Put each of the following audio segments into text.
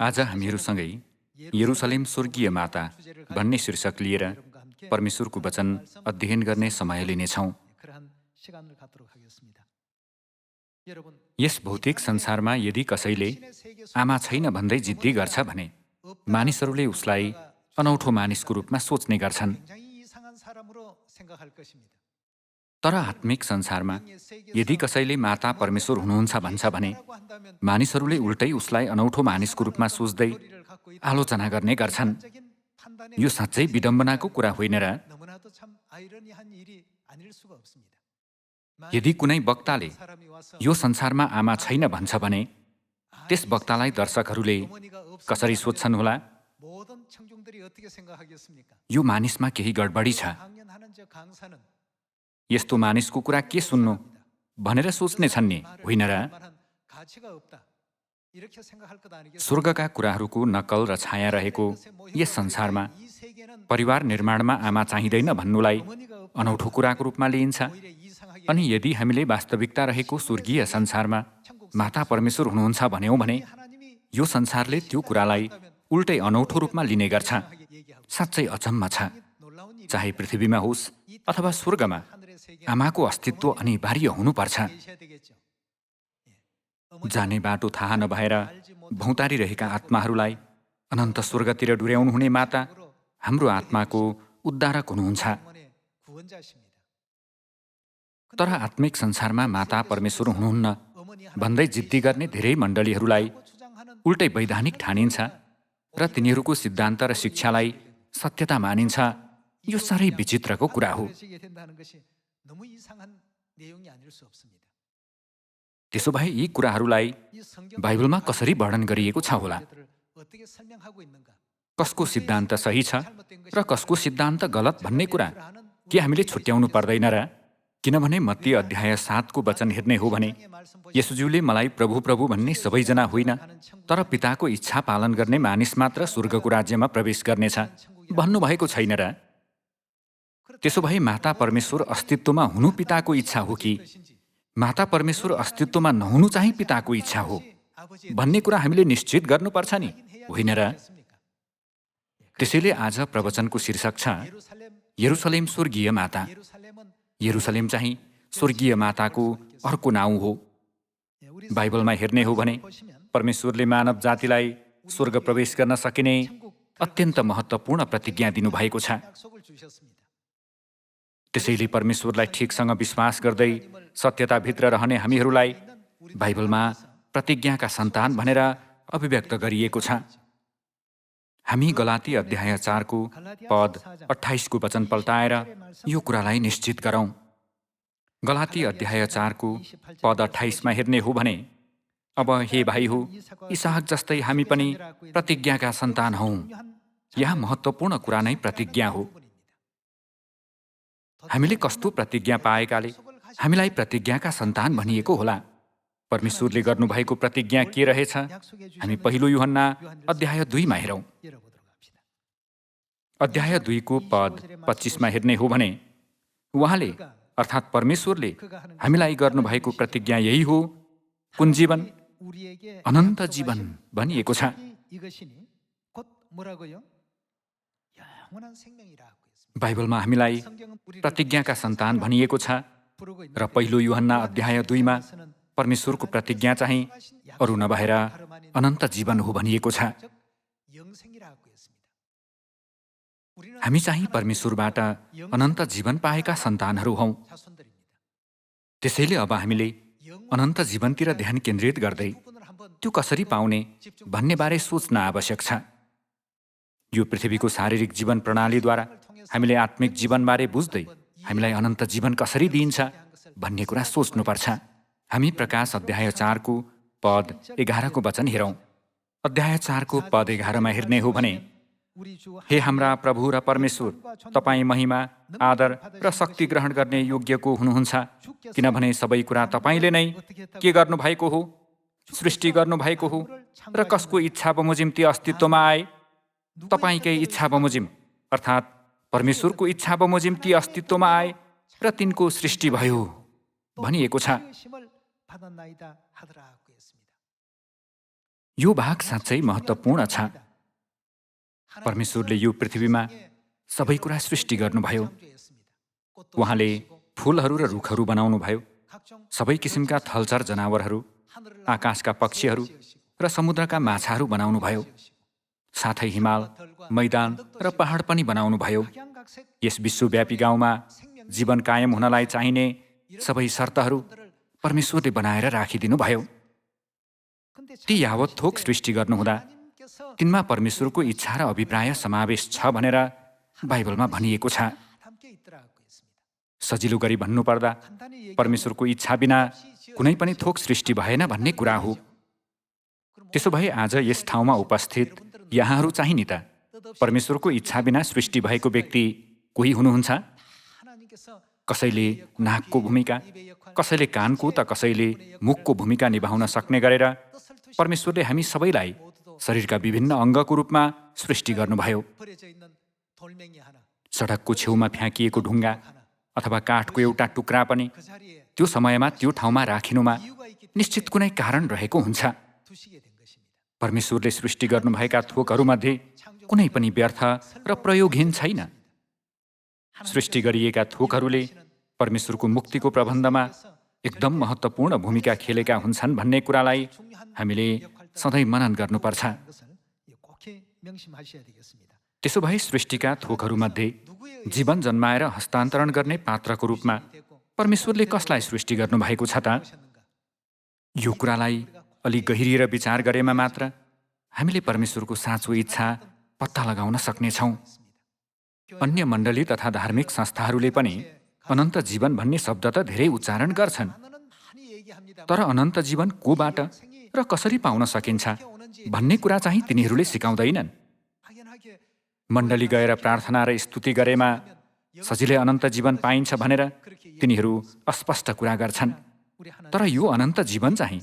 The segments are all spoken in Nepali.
आज हामीहरूसँगै यरुसलेम स्वर्गीय माता भन्ने शीर्षक लिएर परमेश्वरको वचन अध्ययन गर्ने समय लिनेछौँ। यस भौतिक संसारमा यदि कसैले आमा छैन भन्दै जिद्दी गर्छ भने मानिसहरूले उसलाई अनौठो मानिसको रूपमा सोच्ने गर्छन्। तर आत्मिक संसारमा यदि कसैले माता परमेश्वर हुनुहुन्छ भन्छ भने मानिसहरूले उल्टै उसलाई अनौठो मानिसको रूपमा सोच्दै आलोचना गर्ने गर्छन्। यो साँच्चै विडम्बनाको कुरा होइन र? यदि कुनै वक्ताले यो संसारमा आमा छैन भन्छ भने त्यस वक्तालाई दर्शकहरूले कसरी सोध्छन् होला? यो मानिसमा केही गडबडी छ, यस्तो मानिसको कुरा के सुन्नु भनेर सोच्नेछन् नि, होइन र? स्वर्गका कुराहरूको नक्कल र छाया रहेको यस संसारमा परिवार निर्माणमा आमा चाहिँदैन भन्नुलाई अनौठो कुराको रूपमा लिइन्छ। अनि यदि हामीले वास्तविकता रहेको स्वर्गीय संसारमा माता परमेश्वर हुनुहुन्छ भन्यौँ भने यो संसारले त्यो कुरालाई उल्टै अनौठो रूपमा लिने गर्छ। साँच्चै अचम्म छ। चाहे पृथ्वीमा होस् अथवा स्वर्गमा आमाको अस्तित्व अनिवार्य हुनुपर्छ। जाने बाटो थाहा नभएर भौँतारिरहेका आत्माहरूलाई अनन्त स्वर्गतिर डुर्याउनु हुने माता हाम्रो आत्माको उद्धारक हुनुहुन्छ। तर आत्मिक संसारमा माता परमेश्वर हुनुहुन्न भन्दै जिद्दी गर्ने धेरै मण्डलीहरूलाई उल्टै वैधानिक ठानिन्छ र तिनीहरूको सिद्धान्त र शिक्षालाई सत्यता मानिन्छ। यो साह्रै विचित्रको कुरा हो। त्यसो भए यी कुराहरूलाई बाइबलमा कसरी वर्णन गरिएको छ होला? कसको सिद्धान्त सही छ र कसको सिद्धान्त गलत भन्ने कुरा के हामीले छुट्याउनु पर्दैन र? किनभने मत्ती अध्याय 7 को वचन हेर्ने हो भने येशूज्यूले मलाई प्रभु प्रभु भन्ने सबैजना होइन तर पिताको इच्छा पालन गर्ने मानिस मात्र स्वर्गको राज्यमा प्रवेश गर्नेछ भन्नुभएको छैन र? त्यसो भए माता परमेश्वर अस्तित्वमा हुनु पिताको इच्छा हो कि माता परमेश्वर अस्तित्वमा नहुनु चाहिँ पिताको इच्छा हो भन्ने कुरा हामीले निश्चित गर्नुपर्छ नि, होइन र? त्यसैले आज प्रवचनको शीर्षक छ यरुसलेम स्वर्गीय माता। यरुसलेम चाहिँ स्वर्गीय माताको अर्को नाउँ हो। बाइबलमा हेर्ने हो भने परमेश्वरले मानव जातिलाई स्वर्ग प्रवेश गर्न सकिने अत्यन्त महत्त्वपूर्ण प्रतिज्ञा दिनुभएको छ। त्यसैले परमेश्वरलाई ठिकसँग विश्वास गर्दै सत्यताभित्र रहने हामीहरूलाई बाइबलमा प्रतिज्ञाका सन्तान भनेर अभिव्यक्त गरिएको छ। हामी गलाती अध्याय 4 को पद 28 को वचन पल्टाएर यो कुरालाई निश्चित गरौँ। गलाती अध्याय 4 को पद 28 मा हेर्ने हो भने अब हे भाइ हो, इसहाक जस्तै हामी पनि प्रतिज्ञाका सन्तान हौँ। यहाँ महत्त्वपूर्ण कुरा नै प्रतिज्ञा हो। हामीले कस्तो प्रतिज्ञा पाएकाले हामीलाई प्रतिज्ञाका सन्तान भनिएको होला? परमेश्वरले गर्नुभएको प्रतिज्ञा के रहेछ? हामी पहिलो यूहन्ना अध्याय 2 मा हेरौँ। अध्याय 2 को पद 25 मा हेर्ने हो भने उहाँले अर्थात् परमेश्वरले हामीलाई गर्नुभएको प्रतिज्ञा यही हो, कुन जीवन? अनन्त जीवन भनिएको छ। बाइबलमा हामीलाई प्रतिज्ञाका सन्तान भनिएको छ र पहिलो यूहन्ना अध्याय 2 मा परमेश्वरको प्रतिज्ञा चाहिँ अरू नभएर अनन्त जीवन हो भनिएको छ। हामी चाहिँ परमेश्वरबाट अनन्त जीवन पाएका सन्तानहरू हौँ। त्यसैले अब हामीले अनन्त जीवनतिर ध्यान केन्द्रित गर्दै त्यो कसरी पाउने भन्ने बारे सोच्न आवश्यक छ। यो पृथ्वीको शारीरिक जीवन प्रणालीद्वारा हामीले आत्मिक जीवनबारे बुझ्दै हामीलाई अनन्त जीवन कसरी दिइन्छ भन्ने कुरा सोच्नुपर्छ। हामी प्रकाश अध्याय 4 को पद 11 को वचन हेरौँ। अध्याय 4 को पद 11 मा हेर्ने हो भने हे हाम्रा प्रभु र परमेश्वर, तपाईँ महिमा, आदर र शक्ति ग्रहण गर्ने योग्यको हुनुहुन्छ, किनभने सबै कुरा तपाईँले नै के गर्नुभएको हो? सृष्टि गर्नुभएको हो र कसको इच्छा बमोजिम ती अस्तित्वमा आए? तपाईँकै इच्छा बमोजिम अर्थात् परमेश्वरको इच्छा बमोजिम ती अस्तित्वमा आए र तिनको सृष्टि भयो भनिएको छ। यो भाग साँच्चै महत्त्वपूर्ण छ। परमेश्वरले यो पृथ्वीमा सबै कुरा सृष्टि गर्नुभयो। उहाँले फूलहरू र रुखहरू बनाउनुभयो, सबै किसिमका थलचर जनावरहरू, आकाशका पक्षीहरू र समुद्रका माछाहरू बनाउनुभयो। साथै हिमाल, मैदान र पहाड पनि बनाउनुभयो। यस विश्वव्यापी गाउँमा जीवन कायम हुनलाई चाहिने सबै शर्तहरू परमेश्वरले बनाएर राखिदिनुभयो। ती यावत थोक सृष्टि गर्नुहुँदा तिनमा परमेश्वरको इच्छा र अभिप्राय समावेश छ भनेर बाइबलमा भनिएको छ। सजिलो गरी भन्नुपर्दा परमेश्वरको इच्छा बिना कुनै पनि थोक सृष्टि भएन भन्ने कुरा हो। त्यसो भए आज यस ठाउँमा उपस्थित यहाँहरू चाहिँ नि त परमेश्वरको इच्छा बिना सृष्टि भएको व्यक्ति कोही हुनुहुन्छ? कसैले नाकको भूमिका, कसैले कानको त कसैले मुखको भूमिका निभाउन सक्ने गरेर परमेश्वरले हामी सबैलाई शरीरका विभिन्न अङ्गको रूपमा सृष्टि गर्नुभयो। सडकको छेउमा फ्याँकिएको ढुङ्गा अथवा काठको एउटा टुक्रा पनि त्यो समयमा त्यो ठाउँमा राखिनुमा निश्चित कुनै कारण रहेको हुन्छ। परमेश्वरले सृष्टि गर्नुभएका थोकहरूमध्ये कुनै पनि व्यर्थ र प्रयोगहीन छैन। सृष्टि गरिएका थोकहरूले परमेश्वरको मुक्तिको प्रबन्धमा एकदम महत्त्वपूर्ण भूमिका खेलेका हुन्छन् भन्ने कुरालाई हामीले सधैँ मनन गर्नुपर्छ। त्यसो भए सृष्टिका थोकहरूमध्ये जीवन जन्माएर हस्तान्तरण गर्ने पात्रको रूपमा परमेश्वरले कसलाई सृष्टि गर्नुभएको छ त? यो कुरालाई अलि गहिरिएर विचार गरेमा मात्र हामीले परमेश्वरको साँचो इच्छा पत्ता लगाउन सक्नेछौँ। अन्य मण्डली तथा धार्मिक संस्थाहरूले पनि अनन्त जीवन भन्ने शब्द त धेरै उच्चारण गर्छन्, तर अनन्त जीवन कोबाट र कसरी पाउन सकिन्छ भन्ने कुरा चाहिँ तिनीहरूले सिकाउँदैनन्। मण्डली गएर प्रार्थना र स्तुति गरेमा सजिलै अनन्त जीवन पाइन्छ भनेर तिनीहरू अस्पष्ट कुरा गर्छन्। तर यो अनन्त जीवन चाहिँ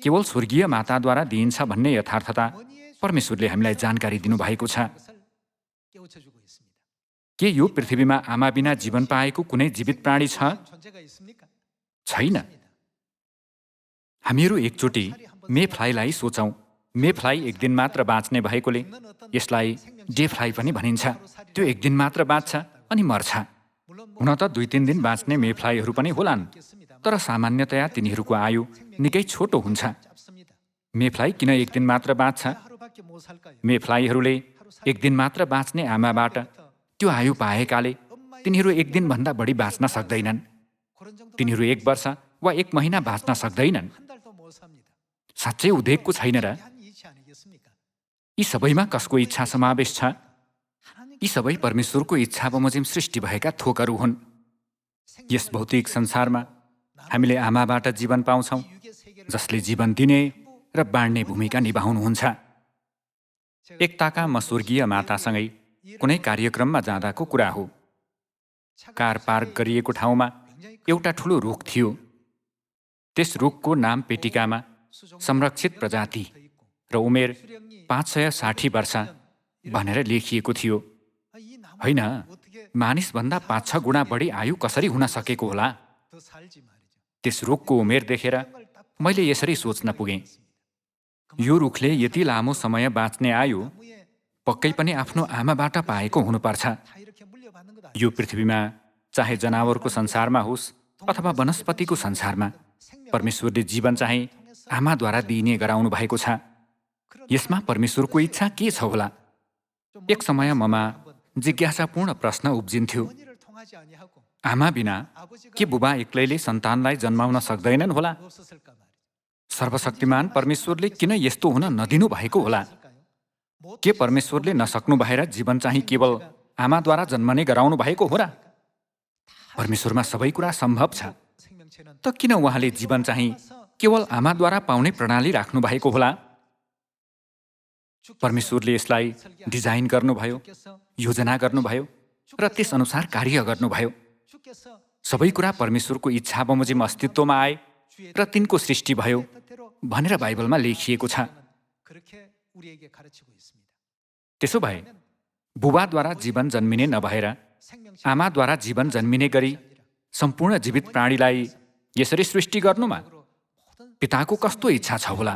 केवल स्वर्गीय माताद्वारा दिइन्छ भन्ने यथार्थता परमेश्वरले हामीलाई जानकारी दिनुभएको छ। के यो पृथ्वीमा आमा बिना जीवन पाएको कुनै जीवित प्राणी छ? छैन। हामीहरू एकचोटि मेफ्लाईलाई सोचौँ। मेफ्लाई एक दिन मात्र बाँच्ने भएकोले यसलाई डे फ्लाई पनि भनिन्छ। त्यो एक दिन मात्र बाँच्छ अनि मर्छ। हुन त 2-3 दिन बाँच्ने मेफ्लाईहरू पनि होलान्, तर सामान्यतया तिनीहरूको आयु निकै छोटो हुन्छ। मेफ्लाई किन एक दिन मात्र बाँच्छ? मेफ्लाईहरूले एक दिन मात्र बाँच्ने आमाबाट त्यो आयु पाएकाले तिनीहरू एक दिनभन्दा बढी बाँच्न सक्दैनन्। तिनीहरू 1 वर्ष वा 1 महिना बाँच्न सक्दैनन्। साँच्चै उदेकको छैन र? यी सबैमा कसको इच्छा समावेश छ? यी सबै परमेश्वरको इच्छा बमोजिम सृष्टि भएका थोकहरू हुन्। यस भौतिक संसारमा हामीले आमाबाट जीवन पाउँछौँ, जसले जीवन दिने र बाँड्ने भूमिका निभाउनुहुन्छ। एकताका म स्वर्गीय मातासँगै कुनै कार्यक्रममा जाँदाको कुरा हो। कार पार्क गरिएको ठाउँमा एउटा ठुलो रुख थियो। त्यस रुखको नाम पेटिकामा संरक्षित प्रजाति र उमेर 560 वर्ष भनेर लेखिएको थियो। होइन, मानिसभन्दा 5-6 गुणा बढी आयु कसरी हुन सकेको होला? त्यस रुखको उमेर देखेर मैले यसरी सोच्न पुगेँ, यो रुखले यति लामो समय बाँच्ने आयु पक्कै पनि आफ्नो आमाबाट पाएको हुनुपर्छ। यो पृथ्वीमा चाहे जनावरको संसारमा होस् अथवा वनस्पतिको संसारमा परमेश्वरले जीवन चाहिँ आमाद्वारा दिइने गराउनु भएको छ। यसमा परमेश्वरको इच्छा के छ होला? एक समय ममा जिज्ञासापूर्ण प्रश्न उब्जिन्थ्यो, आमा बिना के बुबा एक्लैले सन्तानलाई जन्माउन सक्दैनन् होला? सर्वशक्तिमान परमेश्वरले किन यस्तो हुन नदिनु भएको होला? के परमेश्वरले नसक्नु भएर जीवन चाहिँ केवल आमाद्वारा जन्मने गराउनु भएको हो र? परमेश्वरमा सबै कुरा सम्भव छ, त किन उहाँले जीवन चाहिँ केवल आमाद्वारा पाउने प्रणाली राख्नु भएको होला? परमेश्वरले यसलाई डिजाइन गर्नुभयो, योजना गर्नुभयो र त्यसअनुसार कार्य गर्नुभयो। सबै कुरा परमेश्वरको इच्छा बमोजिम अस्तित्वमा आए र तिनको सृष्टि भयो भनेर बाइबलमा लेखिएको छ। त्यसो भए बुबाद्वारा जीवन जन्मिने नभएर आमाद्वारा जीवन जन्मिने गरी सम्पूर्ण जीवित प्राणीलाई यसरी सृष्टि गर्नुमा पिताको कस्तो इच्छा छ होला?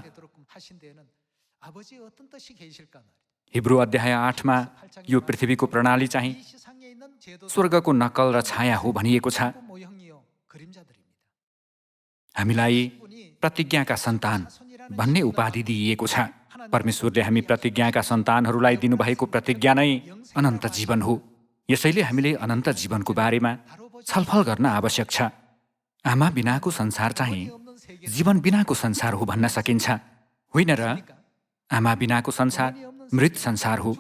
हिब्रू अध्याय 8मा यो पृथ्वीको प्रणाली चाहिँ स्वर्गको नक्कल र छाया हो भनिएको छ। हामीलाई प्रतिज्ञाका सन्तान भन्ने उपाधि दिइएको छ। परमेश्वरले हामी प्रतिज्ञाका सन्तानहरूलाई दिनुभएको प्रतिज्ञा नै अनन्त जीवन हो। यसैले हामीले अनन्त जीवनको बारेमा छलफल गर्न आवश्यक छ। आमा बिनाको संसार चाहिँ जीवन बिनाको संसार हो भन्न सकिन्छ, होइन र? आमा बिनाको संसार मृत संसार हो,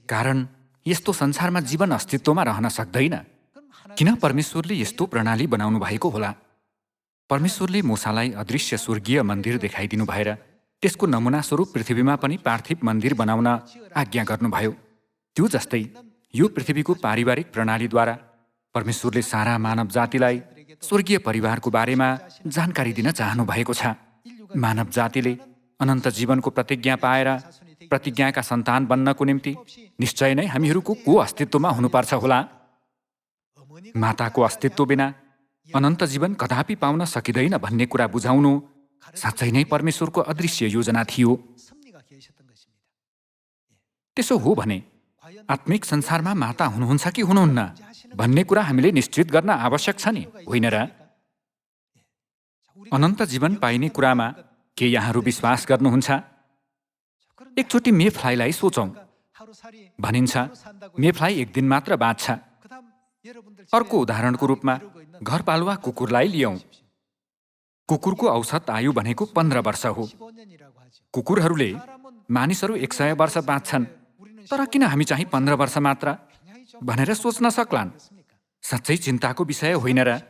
कारण यस्तो संसारमा जीवन अस्तित्वमा रहन सक्दैन। किन परमेश्वरले यस्तो प्रणाली बनाउनु भएको होला? परमेश्वरले मूसालाई अदृश्य स्वर्गीय मन्दिर देखाइदिनु भएर त्यसको नमुना स्वरूप पृथ्वीमा पनि पार्थिव मन्दिर बनाउन आज्ञा गर्नुभयो। त्यो जस्तै यो पृथ्वीको पारिवारिक प्रणालीद्वारा परमेश्वरले सारा मानव जातिलाई स्वर्गीय परिवारको बारेमा जानकारी दिन चाहनु भएको छ। मानव जातिले अनन्त जीवनको प्रतिज्ञा पाएर प्रतिज्ञाका सन्तान बन्नको निम्ति निश्चय नै हामीहरूको को अस्तित्वमा हुनुपर्छ होला। माताको अस्तित्व बिना अनन्त जीवन कदापि पाउन सकिँदैन भन्ने कुरा बुझाउनु साँच्चै नै परमेश्वरको अदृश्य योजना थियो। त्यसो हो भने आत्मिक संसारमा माता हुनुहुन्छ कि हुनुहुन्न भन्ने कुरा हामीले निश्चित गर्न आवश्यक छ नि, होइन र? अनन्त जीवन पाइने कुरामा के यहाँहरू विश्वास गर्नुहुन्छ? एकचोटि मेफ्लाईलाई सोचौँ। भनिन्छ मेफ्लाई एक दिन मात्र बाँच्छ। अर्को उदाहरणको रूपमा घरपालुवा कुकुरलाई लियौँ। कुकुरको औसत आयु भनेको 15 वर्ष हो। कुकुरहरूले मानिसहरू 100 वर्ष बाँच्छन्, तर किन हामी चाहिँ 15 वर्ष मात्र भनेर सोच्न सक्लान्? साँच्चै चिन्ताको विषय होइन र?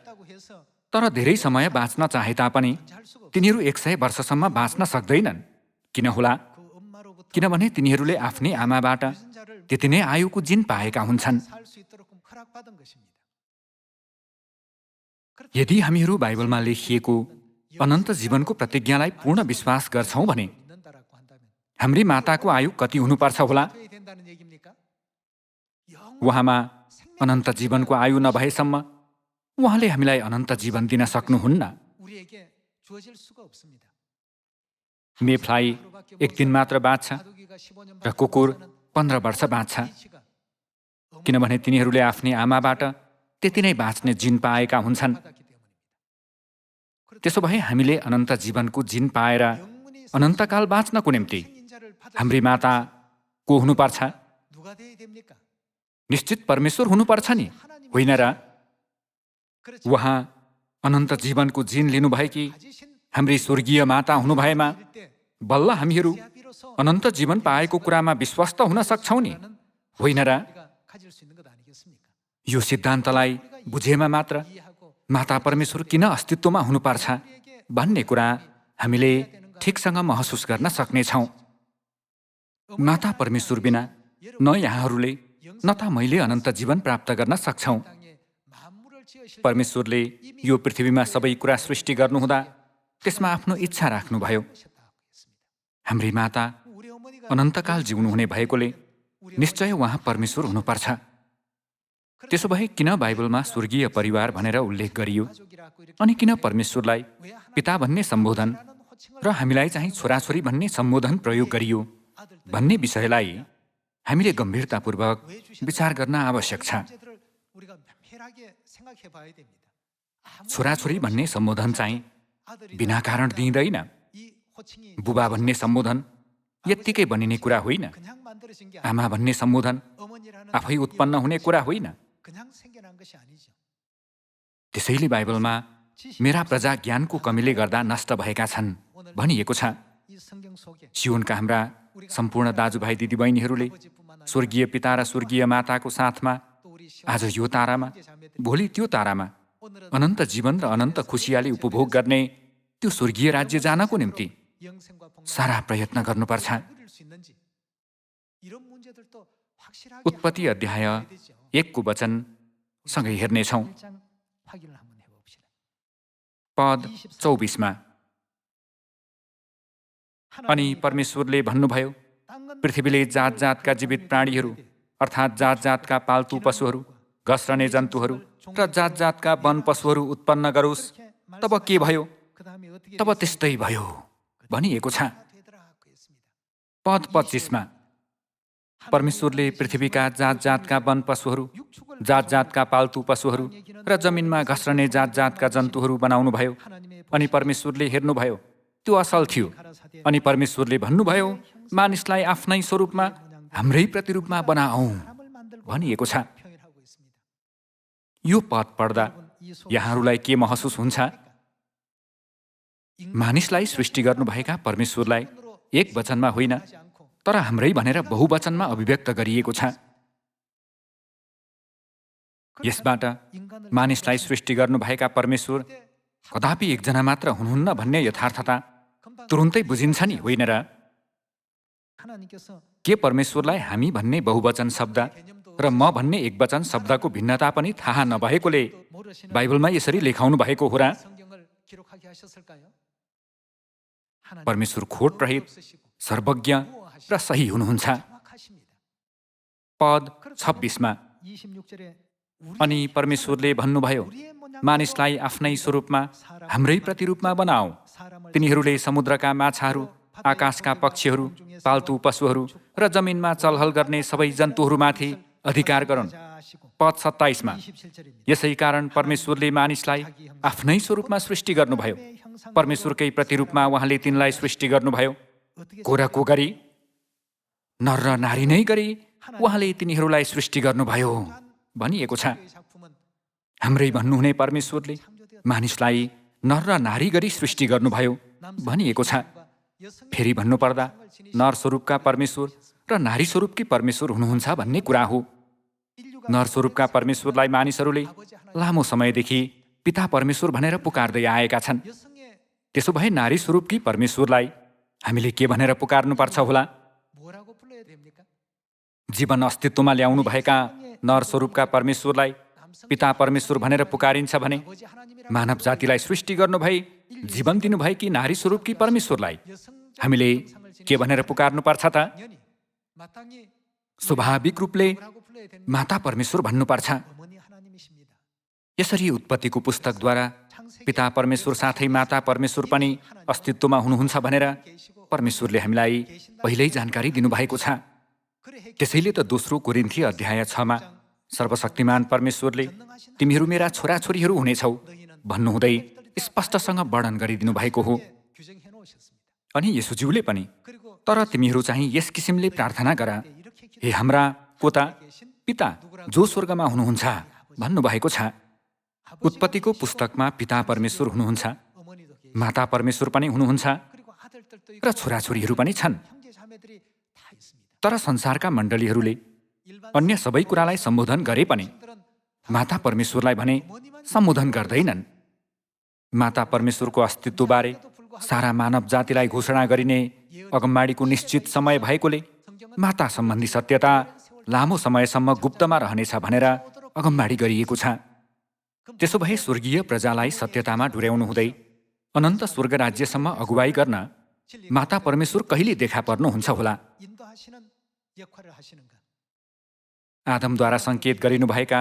तर धेरै समय बाँच्न चाहे तापनि तिनीहरू 100 वर्षसम्म बाँच्न सक्दैनन्। किन होला? किनभने तिनीहरूले आफ्नै आमाबाट त्यति नै आयुको जिन पाएका हुन्छन्। यदि हामीहरू बाइबलमा लेखिएको अनन्त जीवनको प्रतिज्ञालाई पूर्ण विश्वास गर्छौँ भने हाम्री माताको आयु कति हुनुपर्छ होला? उहाँमा अनन्त जीवनको आयु नभएसम्म उहाँले हामीलाई अनन्त जीवन दिन सक्नुहुन्न। मेफ्लाई एक दिन मात्र बाँच्छ र कुकुर 15 वर्ष बाँच्छ, किनभने तिनीहरूले आफ्नै आमाबाट त्यति नै बाँच्ने जिन पाएका हुन्छन्। त्यसो भए हामीले अनन्त जीवनको जिन पाएर अनन्तकाल बाँच्नको निम्ति हाम्री माता को हुनुपर्छ? निश्चित परमेश्वर हुनुपर्छ नि, होइन र? उहाँ अनन्त जीवनको जिन लिनुभएकी हाम्री स्वर्गीय माता हुनुभएमा बल्ल हामीहरू अनन्त जीवन पाएको कुरामा विश्वस्त हुन सक्छौँ नि, होइन र? यो सिद्धान्तलाई बुझेमा मात्र माता परमेश्वर किन अस्तित्वमा हुनुपर्छ भन्ने कुरा हामीले ठिकसँग महसुस गर्न सक्नेछौँ। माता परमेश्वर बिना न यहाँहरूले न त मैले अनन्त जीवन प्राप्त गर्न सक्छौँ। परमेश्वरले यो पृथ्वीमा सबै कुरा सृष्टि गर्नुहुँदा त्यसमा आफ्नो इच्छा राख्नुभयो। हाम्री माता अनन्तकाल जिउनुहुने भएकोले निश्चय उहाँ परमेश्वर हुनुपर्छ। त्यसो भए किन बाइबलमा स्वर्गीय परिवार भनेर उल्लेख गरियो अनि किन परमेश्वरलाई पिता भन्ने सम्बोधन र हामीलाई चाहिँ छोराछोरी भन्ने सम्बोधन प्रयोग गरियो भन्ने विषयलाई हामीले गम्भीरतापूर्वक विचार गर्न आवश्यक छ। छोराछोरी भन्ने सम्बोधन चाहिँ बिना कारण दिइँदैन। बुबा भन्ने सम्बोधन यत्तिकै बनिने कुरा होइन। आमा भन्ने सम्बोधन आफै उत्पन्न हुने कुरा होइन। त्यसैले बाइबलमा मेरा प्रजा ज्ञानको कमीले गर्दा नष्ट भएका छन् भनिएको छ। सियोनका हाम्रा सम्पूर्ण दाजुभाइ दिदीबहिनीहरूले स्वर्गीय पिता र स्वर्गीय माताको साथमा आज यो तारामा, भोलि त्यो तारामा अनन्त जीवन र अनन्त खुसियाली उपभोग गर्ने त्यो स्वर्गीय राज्य जानको निम्ति सारा प्रयत्न गर्नुपर्छ। उत्पत्ति अध्याय 1 को वचन सँगै हेर्नेछौँ। पद 24 मा अनि परमेश्वरले भन्नुभयो, पृथ्वीले जात जातका जीवित प्राणीहरू अर्थात् जात जातका पाल्तु पशुहरू, घस्रने जन्तुहरू र जात जातका वन पशुहरू उत्पन्न गरोस्। तब के भयो? तब त्यस्तै भयो भनिएको छ। पद 25मा परमेश्वरले पृथ्वीका जात जातका वन पशुहरू, जात जातका पाल्तु पशुहरू र जमिनमा घस्रने जात जातका जन्तुहरू बनाउनुभयो। अनि परमेश्वरले हेर्नुभयो, त्यो असल थियो। अनि परमेश्वरले भन्नुभयो, मानिसलाई आफ्नै स्वरूपमा, हाम्रै प्रतिरूपमा बनाऊ भनिएको छ। यो पद पढ्दा यहाँहरूलाई के महसुस हुन्छ? मानिसलाई सृष्टि गर्नुभएका परमेश्वरलाई एक वचनमा होइन, तर हाम्रै भनेर बहुवचनमा अभिव्यक्त गरिएको छ। यसबाट मानिसलाई सृष्टि गर्नुभएका परमेश्वर कदापि एकजना मात्र हुनुहुन्न भन्ने यथार्थता तुरुन्तै बुझिन्छ नि, होइन र? के परमेश्वरलाई हामी भन्ने बहुवचन शब्द र म भन्ने एकवचन शब्दको भिन्नता पनि थाहा नभएकोले बाइबलमा यसरी लेखाउनु भएको हो र? परमेश्वर खोट रहित, सर्वज्ञ र सही हुनुहुन्छ। पद 26मा अनि परमेश्वरले भन्नुभयो, मानिसलाई आफ्नै स्वरूपमा, हाम्रै प्रतिरूपमा बनाऊ। तिनीहरूले समुद्रका माछाहरू, आकाशका पक्षीहरू, पाल्तु पशुहरू र जमिनमा चलहल गर्ने सबै जन्तुहरूमाथि अधिकार गरून्। पद 27मा यसै कारण परमेश्वरले मानिसलाई आफ्नै स्वरूपमा सृष्टि गर्नुभयो। परमेश्वरकै प्रतिरूपमा उहाँले तिनलाई सृष्टि गर्नुभयो। कोरको गरी, नर र नारी नै गरी उहाँले तिनीहरूलाई सृष्टि गर्नुभयो भनिएको छ। हाम्रै भन्नुहुने परमेश्वरले मानिसलाई नर र नारी गरी सृष्टि गर्नुभयो भनिएको छ। फेरि भन्नुपर्दा नर स्वरूपका परमेश्वर र नारी स्वरूपकी परमेश्वर हुनुहुन्छ भन्ने कुरा हो। नर स्वरूपका परमेश्वरलाई मानिसहरूले लामो समयदेखि पिता परमेश्वर भनेर पुकार्दै आएका छन्। त्यसो भए नारी स्वरूपकी परमेश्वरलाई हामीले के भनेर पुकार्नुपर्छ होला? जीवन अस्तित्वमा ल्याउनुभएका नर स्वरूपका परमेश्वरलाई पिता परमेश्वर भनेर पुकारिन्छ भने मानव जातिलाई सृष्टि गर्नुभई जीवन दिनुभएकी नारी स्वरूपकी परमेश्वरलाई हामीले के भनेर पुकार्नुपर्छ त? स्वाभाविक रूपले माता परमेश्वर भन्नुपर्छ। यसरी उत्पत्तिको पुस्तकद्वारा पिता परमेश्वर साथै माता परमेश्वर पनि अस्तित्वमा हुनुहुन्छ भनेर परमेश्वरले हामीलाई पहिल्यै जानकारी दिनुभएको छ। त्यसैले त दोस्रो कोरिन्थी अध्याय 6मा सर्वशक्तिमान परमेश्वरले तिमीहरू मेरा छोराछोरीहरू हुनेछौ भन्नुहुँदै स्पष्टसँग वर्णन गरिदिनु भएको हो। अनि येशूज्यूले पनि तर तिमीहरू चाहिँ यस किसिमले प्रार्थना गर, हे हाम्रा पोता पिता जो स्वर्गमा हुनुहुन्छ भन्नुभएको छ। उत्पत्तिको पुस्तकमा पिता परमेश्वर हुनुहुन्छ, माता परमेश्वर पनि हुनुहुन्छ र छोराछोरीहरू पनि छन्। तर संसारका मण्डलीहरूले अन्य सबै कुरालाई सम्बोधन गरे पनि माता परमेश्वरलाई भने सम्बोधन गर्दैनन्। माता परमेश्वरको अस्तित्वबारे सारा मानव जातिलाई घोषणा गरिने अगमबाडीको निश्चित समय भएकोले माता सम्बन्धी सत्यता लामो समयसम्म गुप्तमा रहनेछ भनेर अगमबाडी गरिएको छ। त्यसो भए स्वर्गीय प्रजालाई सत्यतामा डुर्याउनु हुँदै अनन्त स्वर्ग राज्यसम्म अगुवाई गर्न माता परमेश्वर कहिले देखा पर्नुहुन्छ होला? आदमद्वारा सङ्केत गरिनुभएका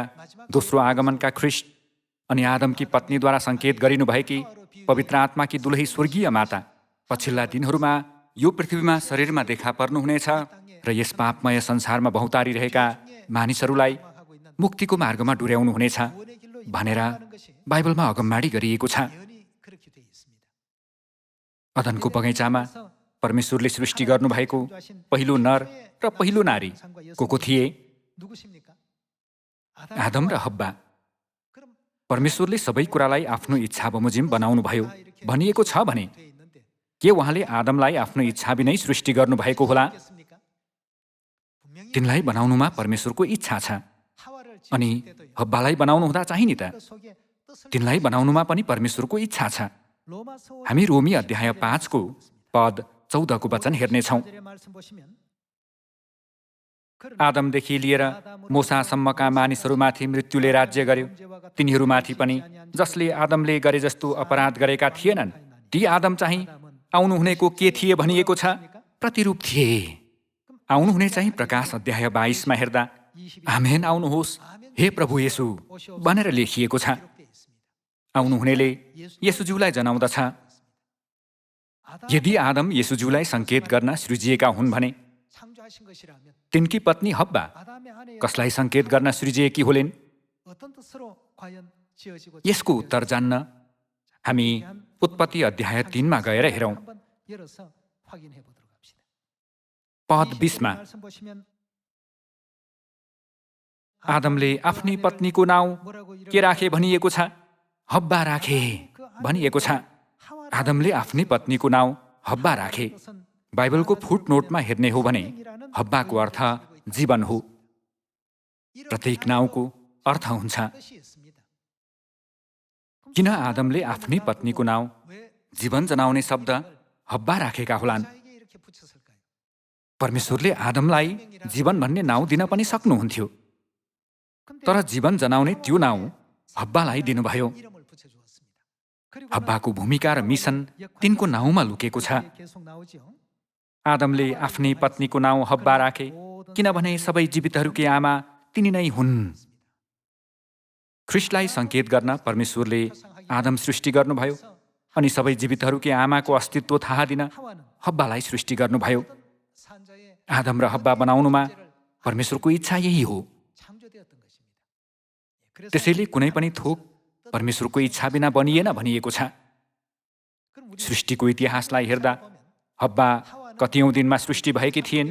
दोस्रो आगमनका ख्रिस्ट अनि आदमकी पत्नीद्वारा सङ्केत गरिनुभएकी पवित्र आत्माकी दुलही स्वर्गीय माता पछिल्ला दिनहरूमा यो पृथ्वीमा शरीरमा देखा पर्नुहुनेछ र यस पापमय संसारमा बहुतारिरहेका मानिसहरूलाई मुक्तिको मार्गमा डुर्याउनु हुनेछ भनेर बाइबलमा अगमबाडी गरिएको छ। अदनको बगैँचामा परमेश्वरले सृष्टि गर्नुभएको पहिलो नर र पहिलो नारी को थिए? आदम र हब्बा। परमेश्वरले सबै कुरालाई आफ्नो इच्छा बमोजिम बनाउनुभयो भनिएको छ भने के उहाँले आदमलाई आफ्नो इच्छा बिनै सृष्टि गर्नुभएको होला? तिनलाई बनाउनुमा परमेश्वरको इच्छा छ। अनि हब्बालाई बनाउनु हुँदा चाहिँ नि त तिनलाई बनाउनुमा पनि परमेश्वरको इच्छा छ। हामी रोमी अध्याय 5को पद 14 को वचन हेर्नेछौँ। आदमदेखि लिएर मोसासम्मका मानिसहरूमाथि मृत्युले राज्य गर्यो। तिनीहरूमाथि पनि जसले आदमले गरे जस्तो अपराध गरेका थिएनन्, ती आदम चाहिँ आउनुहुनेको के थिए भनिएको छ? प्रतिरूप थिए। आउनुहुने चाहिँ प्रकाश अध्याय 22मा हेर्दा आमेन आउनुहोस् हे प्रभु येशू भनेर लेखिएको छ। आउनुहुनेले येशूज्यूलाई जनाउँदछ। यदि आदम येशूज्यूलाई सङ्केत गर्न सृजिएका हुन् भने तिनकी पत्नी हब्बा कसलाई सङ्केत गर्न सृजिएकी होलिन्? यसको उत्तर जान्न हामी उत्पत्ति अध्याय 3 मा गएर हेरौँ। पद 20 मा आदमले आफ्नी पत्नीको नाउँ के राखे भनिएको छ? हब्बा राखे भनिएको छ। आदमले आफ्नी पत्नीको नाउँ हब्बा राखे। बाइबलको फुटनोटमा हेर्ने हो भने हब्बाको अर्थ जीवन हो। प्रत्येक नाउँको अर्थ हुन्छ। किन आदमले आफ्नी पत्नीको नाउँ जीवन जनाउने शब्द हब्बा राखेका होलान्? परमेश्वरले आदमलाई जीवन भन्ने नाउँ दिन पनि सक्नुहुन्थ्यो, तर जीवन जनाउने त्यो नाउँ हब्बालाई दिनुभयो। हब्बाको भूमिका र मिसन तिनको नाउँमा लुकेको छ। आदमले आफ्नी पत्नीको नाउँ हब्बा राखे किनभने सबै जीवितहरूकी आमा तिनी नै हुन्। ख्रिस्टलाई सङ्केत गर्न परमेश्वरले आदम सृष्टि गर्नुभयो अनि सबै जीवितहरूकी आमाको अस्तित्व थाहा दिन हब्बालाई सृष्टि गर्नुभयो। आदम र हब्बा बनाउनुमा परमेश्वरको इच्छा यही हो। त्यसैले कुनै पनि थोक परमेश्वरको इच्छा बिना बनिएन भनिएको छ। सृष्टिको इतिहासलाई हेर्दा हब्बा कतिऔं दिनमा सृष्टि भएकी थिइन्?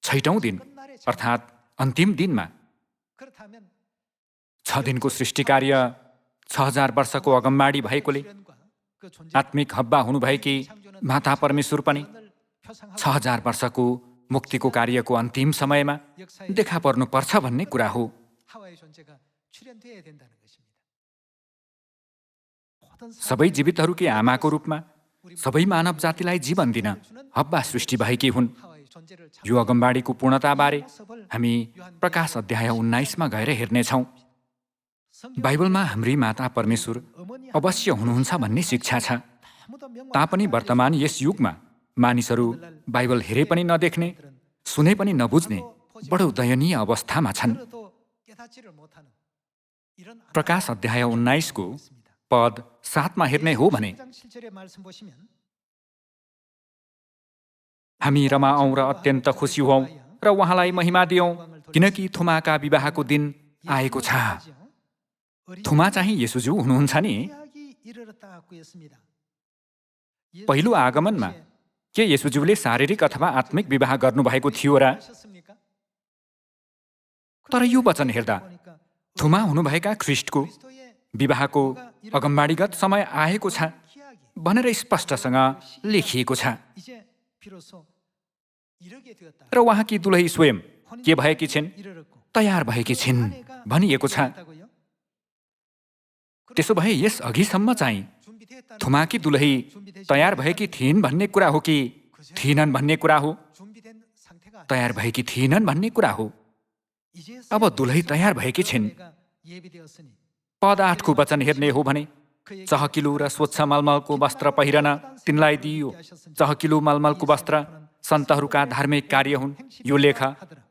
6औं दिन अर्थात् अन्तिम दिनमा। 6 दिनको सृष्टि कार्य 6000 वर्षको अगमबाडी भएकोले आत्मिक हब्बा हुनुभएकी माता परमेश्वर पनि 6000 वर्षको मुक्तिको कार्यको अन्तिम समयमा देखा पर्नुपर्छ भन्ने कुरा हो। सबै जीवितहरूकी आमाको रूपमा सबै मानव जातिलाई जीवन दिन हब्बा सृष्टि भएकी हुन्। यो अगमबाडीको पूर्णताबारे हामी प्रकाश अध्याय 19 मा गएर हेर्नेछौँ। बाइबलमा हाम्री माता परमेश्वर अवश्य हुनुहुन्छ भन्ने शिक्षा छ। तापनि वर्तमान यस युगमा मानिसहरू बाइबल हेरे पनि नदेख्ने, सुने पनि नबुझ्ने बडो दयनीय अवस्थामा छन्। प्रकाश अध्याय 19 को पद 7 मा हेर्ने हो भने हामी रमाऔं र अत्यन्त खुसी हौं र उहाँलाई महिमा दियौं किनकि थोमाका विवाहको दिन आएको छ। थोमा चाहिँ येशूज्यू हुनुहुन्छ नि। पहिलो आगमनमा के येशूज्यूले शारीरिक अथवा आत्मिक विवाह गर्नुभएको थियो र? तर यो वचन हेर्दा थोमा हुनुभएका ख्रिस्टको विवाहको अगमबाडीगत समय आएको छ भनेर स्पष्टसँग लेखिएको छ। र उहाँकी दुलही स्वयं के भएकी छिन्? तयार भएकी छिन् भनिएको छ। त्यसो भए यस अघिसम्म चाहिँ थोमाकी दुलही तयार भएकी थिइन् भन्ने कुरा हो कि थिएनन् भन्ने कुरा हो? तयार भएकी थिएनन् भन्ने कुरा हो। अब दुलही तयार भएकी छिन्। पद 8 को वचन हेर्ने हो भने चहकिलो र स्वच्छ मलमलको वस्त्र पहिरन तिनलाई दिइयो। चहकिलो मलमलको वस्त्र सन्तहरूका धार्मिक कार्य हुन्। यो लेख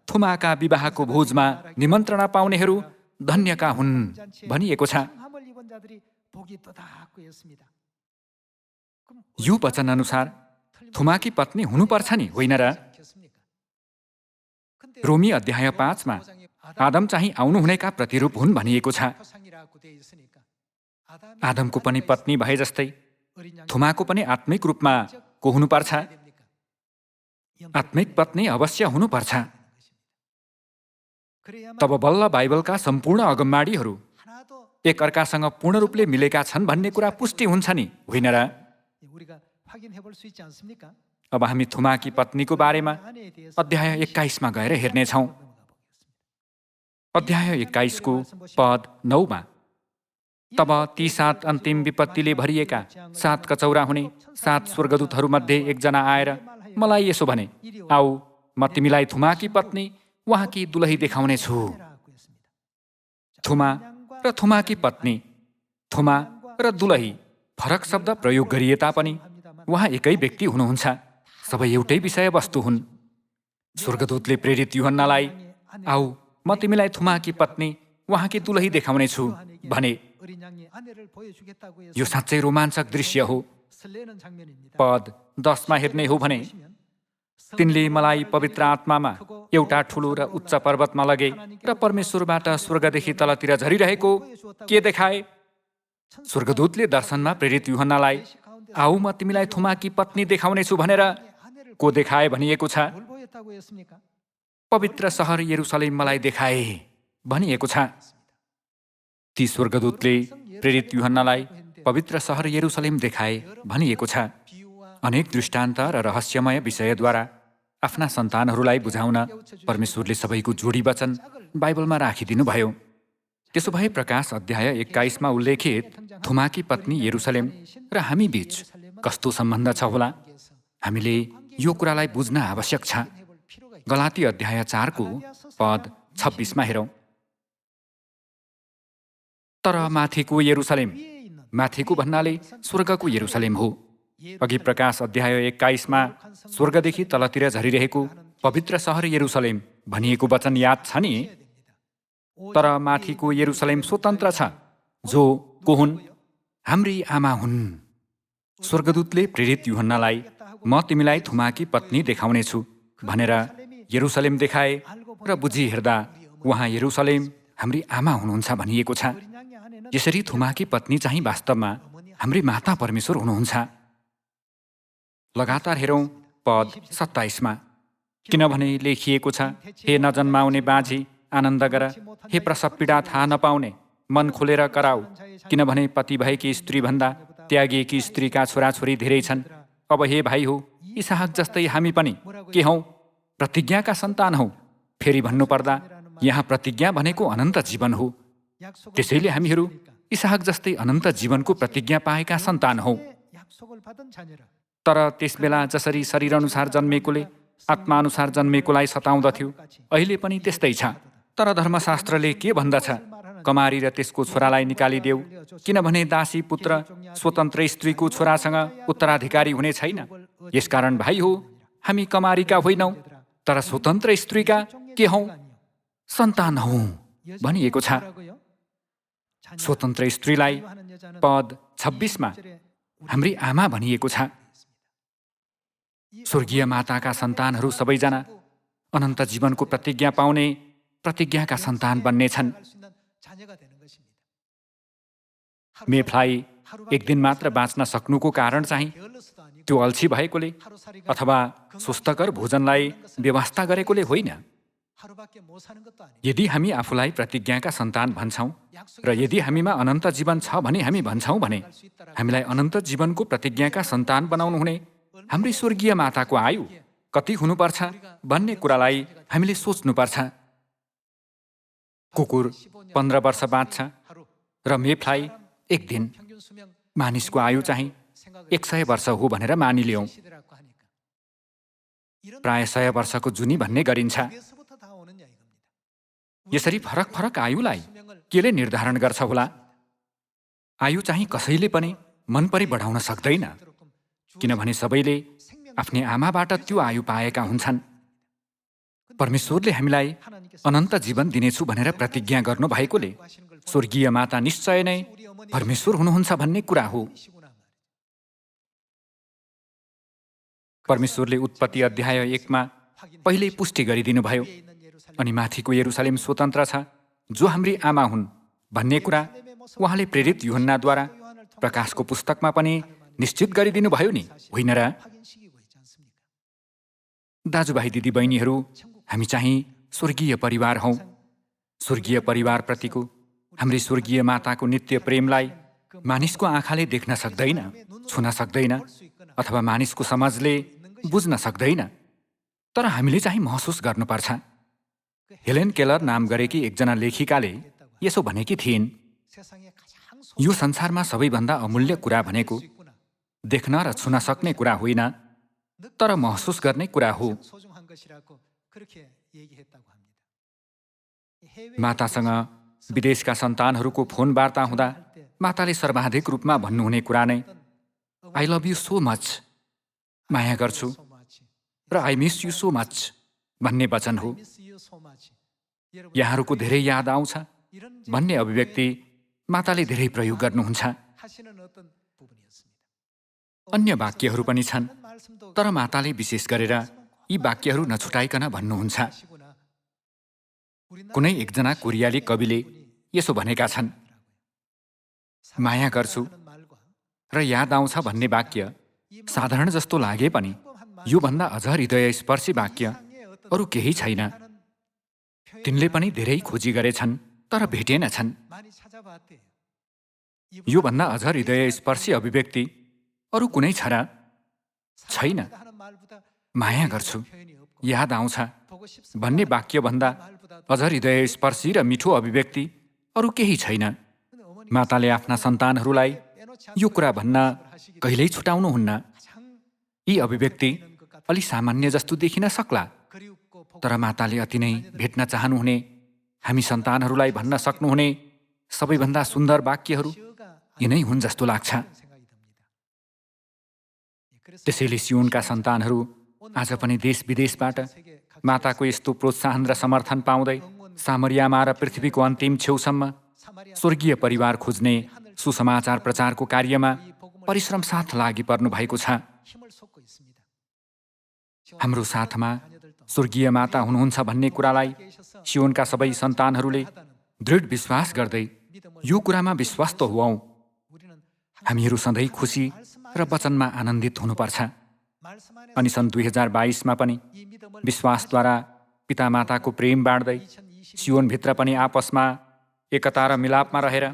थोमाका विवाहको भोजमा निमन्त्रणा पाउनेहरू धन्यका हुन् भनिएको छ। यो वचन अनुसार थोमाकी पत्नी हुनुपर्छ नि, होइन र? रोमी अध्याय 5 मा आदम चाहिँ आउनुहुनेका प्रतिरूप हुन् भनिएको छ। आदमको पनि पत्नी भए जस्तै थोमाको पनि आत्मिक रूपमा को हुनुपर्छ? आत्मिक पत्नी अवश्य हुनुपर्छ। तब बल्ल बाइबलका सम्पूर्ण अगमबाडीहरू एक अर्कासँग पूर्ण रूपले मिलेका छन् भन्ने कुरा पुष्टि हुन्छ नि, होइन र? अब हामी थोमाकी पत्नीको बारेमा अध्याय 21 मा गएर हेर्नेछौँ। अध्याय 21 को पद 9 मा तब ती 7 अन्तिम विपत्तिले भरिएका 7 कचौरा हुने 7 स्वर्गदूतहरूमध्ये एकजना आएर मलाई यसो भने, आऊ म तिमीलाई थोमाकी पत्नी उहाँकी दुलही देखाउने छु। थोमा र थोमाकी पत्नी, थोमा र दुलही फरक शब्द प्रयोग गरिए तापनि उहाँ एकै व्यक्ति हुनुहुन्छ। सबै एउटै विषयवस्तु हुन्। स्वर्गदूतले प्रेरित यूहन्नालाई आऊ म तिमीलाई थोमाकी पत्नी उहाँकी दुलही देखाउने छु भने। यो साँच्चै रोमाञ्चक दृश्य हो। पद 10 मा हेर्ने हो भने तिनले मलाई पवित्र आत्मामा एउटा ठुलो र उच्च पर्वतमा लगे र परमेश्वरबाट स्वर्गदेखि तलतिर झरिरहेको के देखाए? स्वर्गदूतले दर्शनमा प्रेरित यूहन्नालाई आऊ म तिमीलाई थोमाकी पत्नी देखाउनेछु भनेर को देखाए भनिएको छ? पवित्र सहर यरुसलेम मलाई देखाए भनिएको छ। ती स्वर्गदूतले प्रेरित यूहन्नालाई पवित्र सहर यरुसलेम देखाए भनिएको छ। अनेक दृष्टान्त र रहस्यमय विषयद्वारा आफ्ना सन्तानहरूलाई बुझाउन परमेश्वरले सबैको जोडी वचन बाइबलमा राखिदिनु भयो। त्यसो भए प्रकाश अध्याय 21 मा उल्लेखित थोमाकी पत्नी यरुसलेम र हामी बीच कस्तो सम्बन्ध छ होला? हामीले यो कुरालाई बुझ्न आवश्यक छ। गलाती अध्याय 4 को पद 26 मा हेरौँ। तर माथिको यरुसलेम, माथिको भन्नाले स्वर्गको यरुसलेम हो। अघि प्रकाश अध्याय 21 मा स्वर्गदेखि तलतिर झरिरहेको पवित्र सहर यरुसलेम भनिएको वचन याद छ नि? तर माथिको यरुसलेम स्वतन्त्र छ, जो को हुन्? हाम्री आमा हुन्। स्वर्गदूतले प्रेरित यूहन्नालाई म तिमीलाई थोमाकी पत्नी देखाउनेछु भनेर यरुसलेम देखाए र बुझी हेर्दा उहाँ यरुसलेम हाम्री आमा हुनुहुन्छ भनिएको छ। यसरी थोमाकी पत्नी चाहिँ वास्तवमा हाम्री माता परमेश्वर हुनुहुन्छ। लगातार हेरौँ पद 27 मा। किनभने लेखिएको छ, हे नजन्माउने बाँझी आनन्द गर, हे प्रसव पीडा थाहा नपाउने मन खोलेर कराऊ, किनभने पति भएकी स्त्रीभन्दा त्यागिएकी स्त्रीका छोराछोरी धेरै छन्। अब हे भाइ हो, इसहाक जस्तै हामी पनि के हौँ? प्रतिज्ञाका सन्तान हौँ। फेरि भन्नुपर्दा यहाँ प्रतिज्ञा भनेको अनन्त जीवन हो। त्यसैले हामीहरू इसहाक जस्तै अनन्त जीवनको प्रतिज्ञा पाएका सन्तान हौँ। तर त्यसबेला जसरी शरीर अनुसार जन्मेकोले आत्मानुसार जन्मेकोलाई सताउँदथ्यो, अहिले पनि त्यस्तै छ। तर धर्मशास्त्रले के भन्दछ? कमारी र त्यसको छोरालाई निकालिदेऊ, किनभने दासी पुत्र स्वतन्त्र स्त्रीको छोरासँग उत्तराधिकारी हुने छैन। यसकारण भाइ हो, हामी कमारीका होइनौँ, तर स्वतन्त्र स्त्रीका के हौँ? सन्तान हौँ भनिएको छ। स्वतन्त्र स्त्रीलाई पद 26 मा हाम्री आमा भनिएको छ। स्वर्गीय माताका सन्तानहरू सबैजना अनन्त जीवनको प्रतिज्ञा पाउने प्रतिज्ञाका सन्तान बन्नेछन्। मेफ्लाई एक दिन मात्र बाँच्न सक्नुको कारण चाहिँ त्यो अल्छी भएकोले अथवा स्वस्थकर भोजनलाई व्यवस्था गरेकोले होइन। यदि हामी आफूलाई प्रतिज्ञाका सन्तान भन्छौँ र यदि हामीमा अनन्त जीवन छ भने हामी भन्छौँ भने हामीलाई अनन्त जीवनको प्रतिज्ञाका सन्तान बनाउनु हुने हाम्री स्वर्गीय माताको आयु कति हुनुपर्छ भन्ने कुरालाई हामीले सोच्नुपर्छ। कुकुर 15 वर्ष बाँच्छ र मेफ्लाई एक दिन। मानिसको आयु चाहिँ 100 वर्ष हो भनेर मानिलियौँ। प्राय 100 वर्षको जुनी भन्ने गरिन्छ। यसरी फरक फरक आयुलाई केले निर्धारण गर्छ होला? आयु चाहिँ कसैले पनि मनपरी बढाउन सक्दैन, किनभने सबैले आफ्नै आमाबाट त्यो आयु पाएका हुन्छन्। परमेश्वरले हामीलाई अनन्त जीवन दिनेछु भनेर प्रतिज्ञा गर्नु भएकोले स्वर्गीय माता निश्चय नै परमेश्वर हुनुहुन्छ भन्ने कुरा हो। परमेश्वरले उत्पत्ति अध्याय 1 मा पहिल्यै पुष्टि गरिदिनु भयो। अनि माथिको यरुसलेम स्वतन्त्र छ, जो हाम्री आमा हुन् भन्ने कुरा उहाँले प्रेरित यूहन्नाद्वारा प्रकाशको पुस्तकमा पनि निश्चित गरिदिनु भयो नि, होइन र? दाजुभाइ दिदीबहिनीहरू, हामी चाहिँ स्वर्गीय परिवार हौँ। स्वर्गीय परिवारप्रतिको हाम्री स्वर्गीय माताको नित्य प्रेमलाई मानिसको आँखाले देख्न सक्दैन, छुन सक्दैन, अथवा मानिसको समाजले बुझ्न सक्दैन। तर हामीले चाहिँ महसुस गर्नुपर्छ। हेलेन केलर नाम गरेकी एकजना लेखिकाले यसो भनेकी थिइन्, यो संसारमा सबैभन्दा अमूल्य कुरा भनेको देख्न र छुन सक्ने कुरा होइन, तर महसुस गर्ने कुरा हो। मातासँग विदेशका सन्तानहरूको फोन वार्ता हुँदा माताले सर्वाधिक रूपमा भन्नुहुने कुरा नै I love you so much, माया गर्छु, र I miss you so much भन्ने वचन हो। यहाँहरूको धेरै याद आउँछ भन्ने अभिव्यक्ति माताले धेरै प्रयोग गर्नुहुन्छ। अन्य वाक्यहरू पनि छन्, तर माताले विशेष गरेर यी वाक्यहरू नछुटाइकन भन्नुहुन्छ। कुनै एकजना कोरियाली कविले यसो भनेका छन्, माया गर्छु र याद आउँछ भन्ने वाक्य साधारण जस्तो लागे पनि योभन्दा अझ हृदयस्पर्शी वाक्य अरू केही छैन। तिनले पनि धेरै खोजी गरेछन् तर भेटेनछन्। योभन्दा अझ हृदयस्पर्शी अभिव्यक्ति अरू कुनै छ र? छैन। माया गर्छु, याद आउँछ भन्ने वाक्यभन्दा अझ हृदयस्पर्शी र मिठो अभिव्यक्ति अरू केही छैन। माताले आफ्ना सन्तानहरूलाई यो कुरा भन्न कहिल्यै छुटाउनुहुन्न। यी अभिव्यक्ति अलि सामान्य जस्तो देखिन सक्ला, तर माताले अति नै भेट्न चाहनुहुने, हामी सन्तानहरूलाई भन्न सक्नुहुने सबैभन्दा सुन्दर वाक्यहरू यिनै हुन् जस्तो लाग्छ। त्यसैले सियोनका सन्तानहरू आज पनि देश विदेशबाट माताको यस्तो प्रोत्साहन र समर्थन पाउँदै सामरियामा र पृथ्वीको अन्तिम छेउसम्म स्वर्गीय परिवार खोज्ने सुसमाचार प्रचारको कार्यमा परिश्रम साथ लागि पर्नु भएको छ। हाम्रो साथमा स्वर्गीय माता हुनुहुन्छ भन्ने कुरालाई सियोनका सबै सन्तानहरूले दृढ विश्वास गर्दै यो कुरामा विश्वस्त हुऔं। हामीहरू सधैँ खुसी र वचनमा आनन्दित हुनुपर्छ। अनि सन् 2022मा पनि विश्वासद्वारा पितामाताको प्रेम बाँड्दै सियोनभित्र पनि आपसमा एकता र मिलापमा रहेर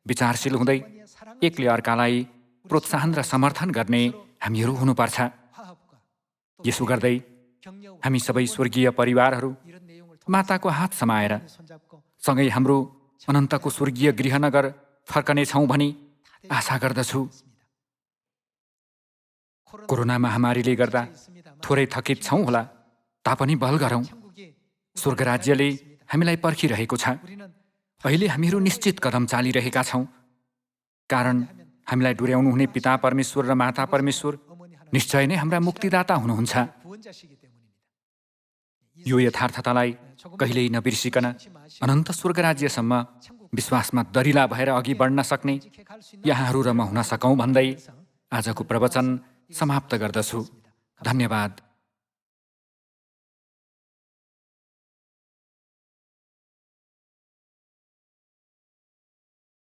विचारशील हुँदै एकले अर्कालाई प्रोत्साहन र समर्थन गर्ने हामीहरू हुनुपर्छ। यसो गर्दै हामी सबै स्वर्गीय परिवारहरू माताको हात समाएर सँगै हाम्रो अनन्तको स्वर्गीय गृहनगर फर्कनेछौँ भनी आशा गर्दछु। कोरोना महामारीले गर्दा थोरै थकित छौँ होला, तापनि बल गरौँ। स्वर्ग राज्यले हामीलाई पर्खिरहेको छ। अहिले हामीहरू निश्चित कदम चालिरहेका छौँ, कारण हामीलाई डोर्याउनुहुने पिता परमेश्वर र माता परमेश्वर निश्चय नै हाम्रा मुक्तिदाता हुनुहुन्छ। यो यथार्थतालाई कहिल्यै नबिर्सिकन अनन्त स्वर्ग राज्यसम्म विश्वासमा दरिला भएर अघि बढ्न सक्ने यहाँहरू र म हुन सकौँ भन्दै आजको प्रवचन समाप्त गर्दछु। धन्यवाद।